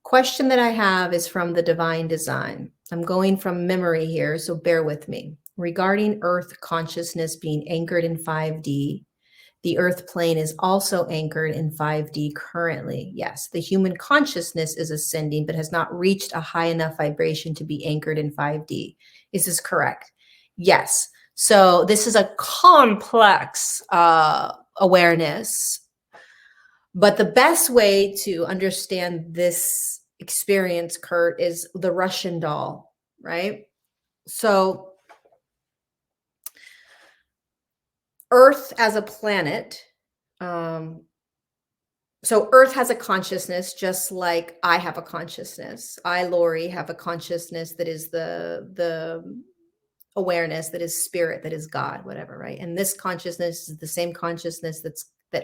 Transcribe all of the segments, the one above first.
Question that I have is from the Divine Design. I'm going from memory here, so bear with me. Regarding Earth consciousness being anchored in 5D, the Earth plane is also anchored in 5D currently. Yes, the human consciousness is ascending, but has not reached a high enough vibration to be anchored in 5D. Is this correct? Yes. So this is a complex awareness. But the best way to understand this experience, Kurt, is the Russian doll, right? So Earth as a planet, so Earth has a consciousness just like I have a consciousness. I, Lori, have a consciousness that is the awareness, that is spirit, that is God, whatever, right? And this consciousness is the same consciousness that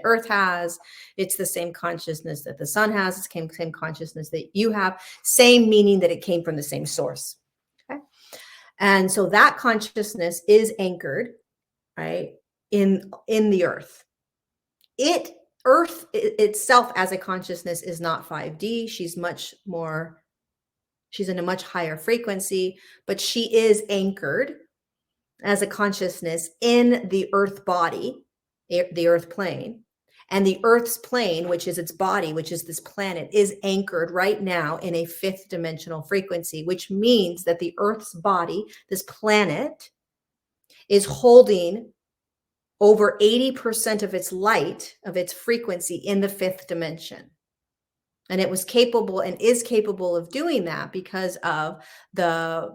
Earth has. It's the same consciousness that the sun has. It's the same consciousness that you have. Same meaning that it came from the same source. Okay, and so that consciousness is anchored, right, in the Earth. Earth itself as a consciousness is not 5D. She's in a much higher frequency, but she is anchored as a consciousness in the Earth body, the Earth plane. And the Earth's plane, which is its body, which is this planet, is anchored right now in a 5th dimensional frequency, which means that the Earth's body, this planet, is holding over 80% of its light, of its frequency in the 5th dimension. And it was capable and is capable of doing that because of the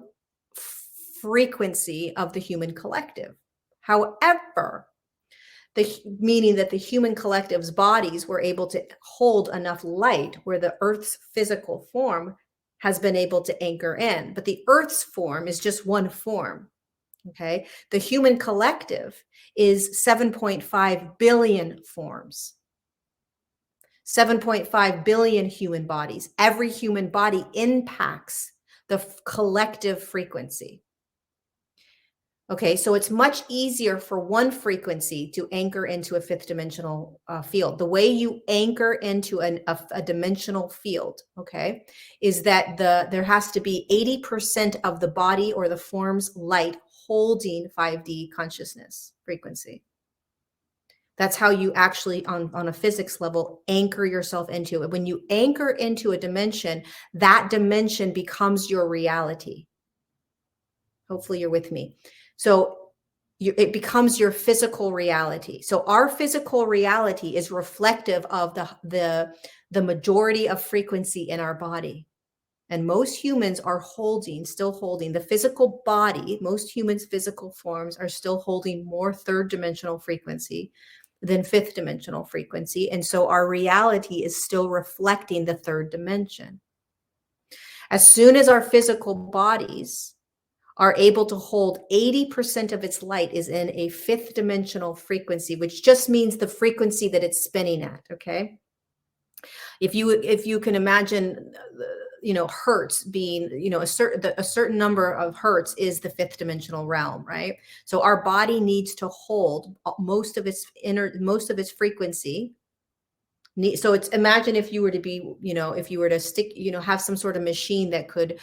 frequency of the human collective. However, meaning that the human collective's bodies were able to hold enough light where the Earth's physical form has been able to anchor in. But the Earth's form is just one form. Okay, the human collective is 7.5 billion forms, 7.5 billion human bodies. Every human body impacts the collective frequency. Okay, so it's much easier for one frequency to anchor into a 5th dimensional field. The way you anchor into a dimensional field, okay, is that there has to be 80% of the body or the form's light holding 5D consciousness frequency. That's how you actually, on a physics level, anchor yourself into it. When you anchor into a dimension, that dimension becomes your reality. Hopefully you're with me. So it becomes your physical reality. So our physical reality is reflective of the majority of frequency in our body. And most humans are still holding the physical body. Most humans' physical forms are still holding more 3rd dimensional frequency than 5th dimensional frequency. And so our reality is still reflecting the 3rd dimension. As soon as our physical bodies are able to hold 80% of its light is in a 5th dimensional frequency, which just means the frequency that it's spinning at, okay? If you can imagine, hertz being, a certain number of hertz is the 5th dimensional realm, right? So our body needs to hold most of its frequency. So it's, imagine if you were to be, if you were to stick, have some sort of machine that could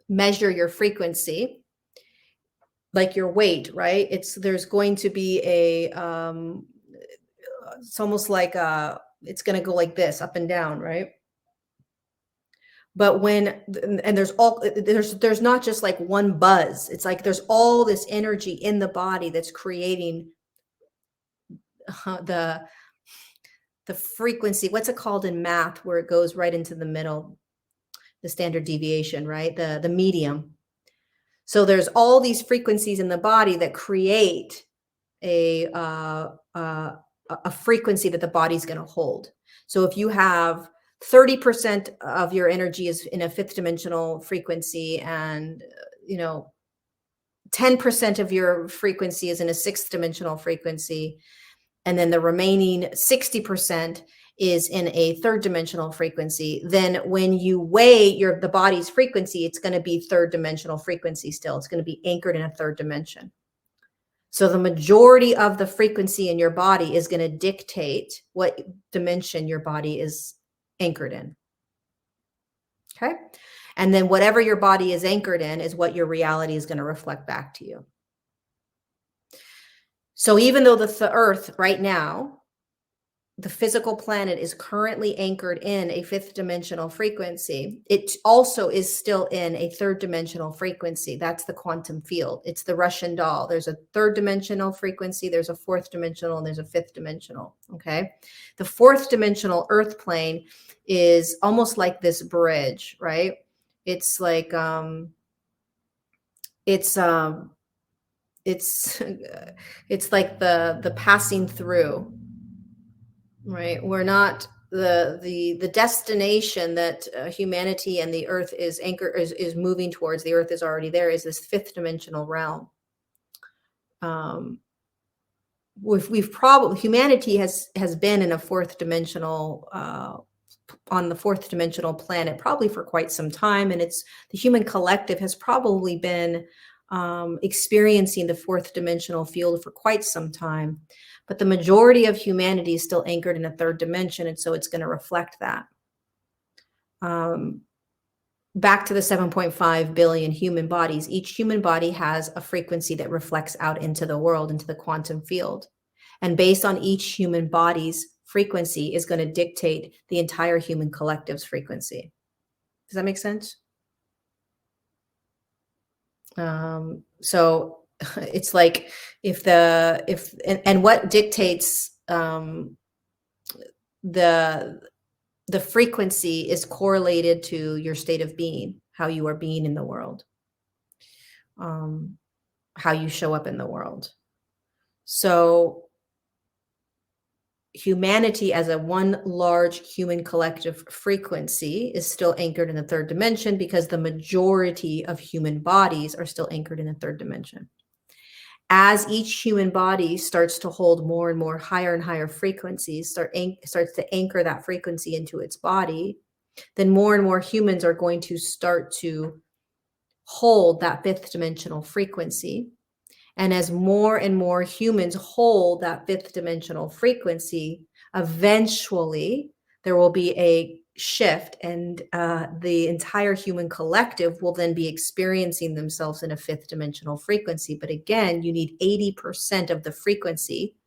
measure your frequency, like your weight, right? There's going to be it's almost like it's going to go like this, up and down, right? But there's not just like one buzz. It's like there's all this energy in the body that's creating the frequency. What's it called in math, where it goes right into the middle? The standard deviation, right? The medium. So there's all these frequencies in the body that create a frequency that the body's going to hold. So if you have 30% of your energy is in a 5th dimensional frequency, and 10% of your frequency is in a 6th dimensional frequency, and then the remaining 60% is in a 3rd dimensional frequency, then when you weigh the body's frequency, it's going to be 3rd dimensional frequency still. It's going to be anchored in a 3rd dimension. So the majority of the frequency in your body is going to dictate what dimension your body is anchored in. Okay. And then whatever your body is anchored in is what your reality is going to reflect back to you. So even though the earth right now, the physical planet is currently anchored in a fifth dimensional frequency, it also is still in a third dimensional frequency. That's the quantum field. It's the Russian doll. There's a third dimensional frequency, there's a fourth dimensional, and there's a fifth dimensional. Okay. The fourth dimensional earth plane is almost like this bridge, right? It's like, it's like the passing through, right? We're not the destination that humanity and the earth is moving towards. The earth is already there, is this fifth dimensional realm. We've probably, humanity has been in a fourth dimensional on the fourth dimensional planet probably for quite some time, and it's the human collective has probably been experiencing the fourth dimensional field for quite some time, but the majority of humanity is still anchored in a third dimension, and so it's going to reflect that. Back to the 7.5 billion human bodies, each human body has a frequency that reflects out into the world, into the quantum field. And based on each human body's frequency is going to dictate the entire human collective's frequency. Does that make sense? So it's like and what dictates the frequency is correlated to your state of being, how you are being in the world, how you show up in the world. So humanity as a one large human collective frequency is still anchored in the third dimension because the majority of human bodies are still anchored in the third dimension. As each human body starts to hold more and more higher and higher frequencies, starts to anchor that frequency into its body, then more and more humans are going to start to hold that fifth dimensional frequency. And as more and more humans hold that fifth dimensional frequency, eventually there will be a shift, and the entire human collective will then be experiencing themselves in a fifth dimensional frequency. But again, you need 80% of the frequency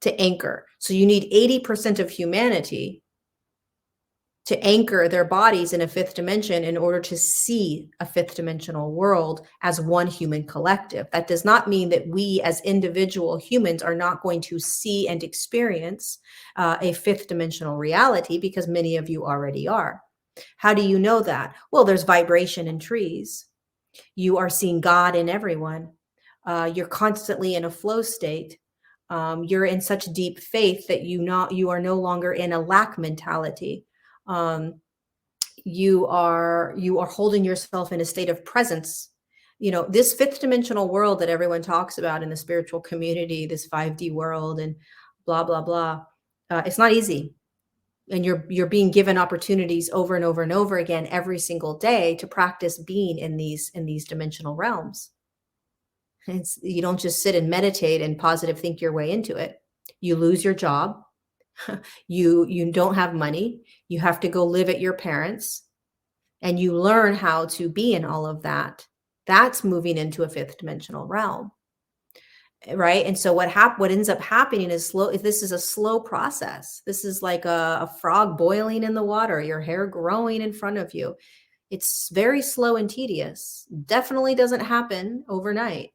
to anchor. So you need 80% of humanity to anchor their bodies in a fifth dimension in order to see a fifth dimensional world as one human collective. That does not mean that we as individual humans are not going to see and experience a fifth dimensional reality, because many of you already are. How do you know that? Well, there's vibration in trees. You are seeing God in everyone. You're constantly in a flow state. You're in such deep faith that you are no longer in a lack mentality. You are holding yourself in a state of presence. You know, this fifth dimensional world that everyone talks about in the spiritual community, this 5D world and blah, blah, blah. It's not easy. And you're being given opportunities over and over and over again every single day to practice being in these dimensional realms. You don't just sit and meditate and positive think your way into it. You lose your job. You don't have money. You have to go live at your parents', and you learn how to be in all of that. That's moving into a fifth dimensional realm, right? And so what ends up happening is this is a slow process. This is like a frog boiling in the water, your hair growing in front of you. It's very slow and tedious. Definitely doesn't happen overnight.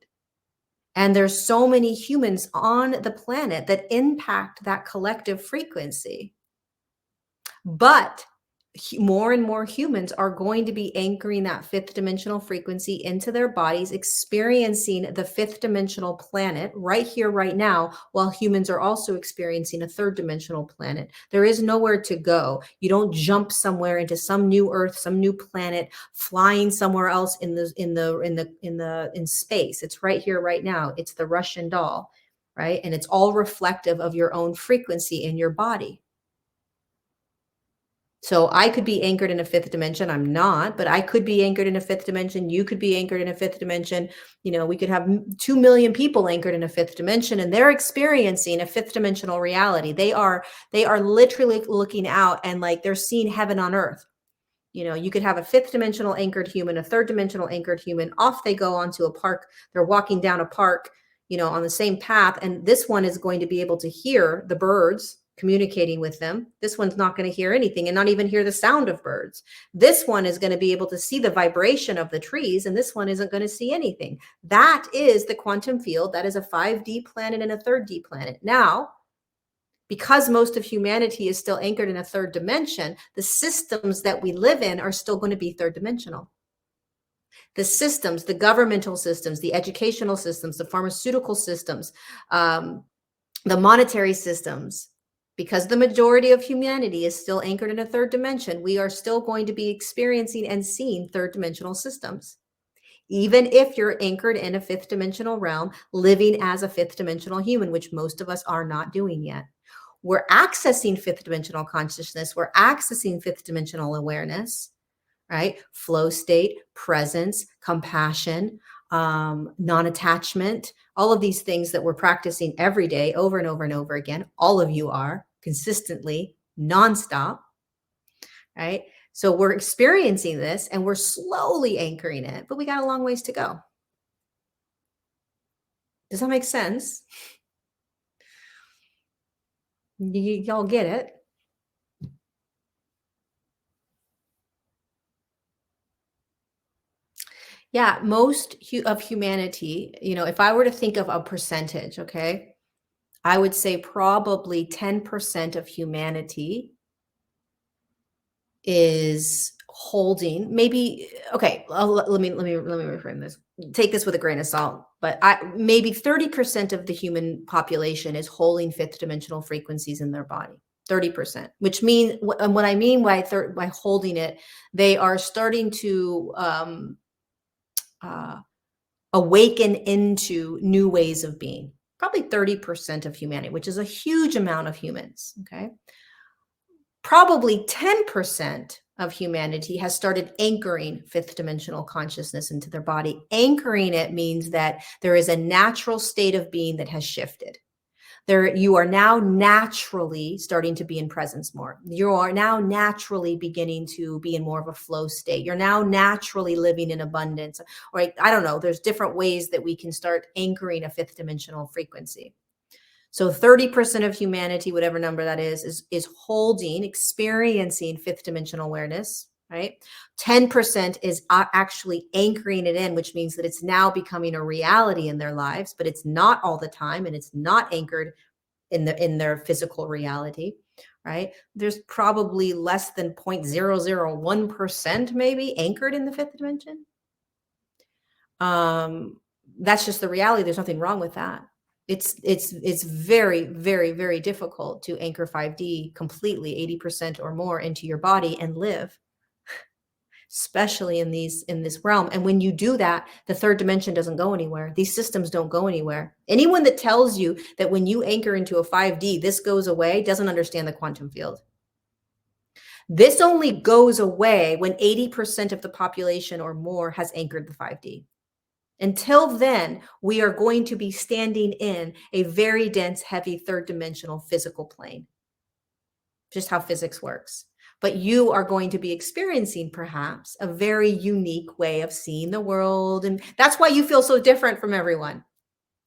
And there's so many humans on the planet that impact that collective frequency. But more and more humans are going to be anchoring that fifth dimensional frequency into their bodies, experiencing the fifth dimensional planet right here, right now, while humans are also experiencing a third dimensional planet. There is nowhere to go. You don't jump somewhere into some new earth, some new planet, flying somewhere else in space. It's right here, right now. It's the Russian doll, right? And it's all reflective of your own frequency in your body. So I could be anchored in a fifth dimension. I'm not, but I could be anchored in a fifth dimension. You could be anchored in a fifth dimension. We could have 2 million people anchored in a fifth dimension, and they're experiencing a fifth dimensional reality. They are literally looking out and like they're seeing heaven on earth. You could have a fifth dimensional anchored human, a third dimensional anchored human. Off they go onto a park. They're walking down a park, on the same path. And this one is going to be able to hear the birds communicating with them. This one's not going to hear anything and not even hear the sound of birds. This one is going to be able to see the vibration of the trees, and this one isn't going to see anything. That is the quantum field. That is a 5D planet and a 3D planet. Now, because most of humanity is still anchored in a third dimension, the systems that we live in are still going to be third dimensional. The systems, the governmental systems, the educational systems, the pharmaceutical systems, the monetary systems, because the majority of humanity is still anchored in a third dimension, we are still going to be experiencing and seeing third dimensional systems. Even if you're anchored in a fifth dimensional realm, living as a fifth dimensional human, which most of us are not doing yet. We're accessing fifth dimensional consciousness. We're accessing fifth dimensional awareness, right? Flow state, presence, compassion, non-attachment, all of these things that we're practicing every day over and over and over again. All of you are consistently, nonstop, right? So we're experiencing this and we're slowly anchoring it, but we got a long ways to go. Does that make sense? Y'all get it? Yeah, most of humanity, if I were to think of a percentage, okay, I would say probably 10% of humanity is holding, maybe, okay, let me reframe this. Take this with a grain of salt, but maybe 30% of the human population is holding fifth dimensional frequencies in their body. 30%, which means, and what I mean by holding it, they are starting to awaken into new ways of being. Probably 30% of humanity, which is a huge amount of humans, okay? Probably 10% of humanity has started anchoring fifth dimensional consciousness into their body. Anchoring it means that there is a natural state of being that has shifted. You are now naturally starting to be in presence more. You are now naturally beginning to be in more of a flow state. You're now naturally living in abundance. Or I don't know, there's different ways that we can start anchoring a fifth dimensional frequency. So 30% of humanity, whatever number that is holding, experiencing fifth dimensional awareness, right? 10% is actually anchoring it in, which means that it's now becoming a reality in their lives, but it's not all the time, and it's not anchored in their physical reality, right? There's probably less than 0.001% maybe anchored in the fifth dimension. That's just the reality. There's nothing wrong with that. It's very, very, very difficult to anchor 5D completely 80% or more into your body and live, especially in this realm. And when you do that, the third dimension doesn't go anywhere. These systems don't go anywhere. Anyone that tells you that when you anchor into a 5D, this goes away, doesn't understand the quantum field. This only goes away when 80% of the population or more has anchored the 5D. Until then, we are going to be standing in a very dense, heavy, third dimensional physical plane. Just how physics works. But you are going to be experiencing perhaps a very unique way of seeing the world. And that's why you feel so different from everyone,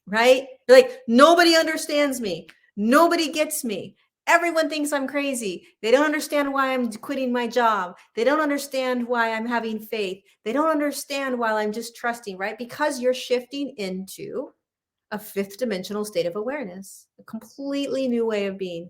right? You're like, nobody understands me. Nobody gets me. Everyone thinks I'm crazy. They don't understand why I'm quitting my job. They don't understand why I'm having faith. They don't understand why I'm just trusting, right? Because you're shifting into a fifth dimensional state of awareness, a completely new way of being.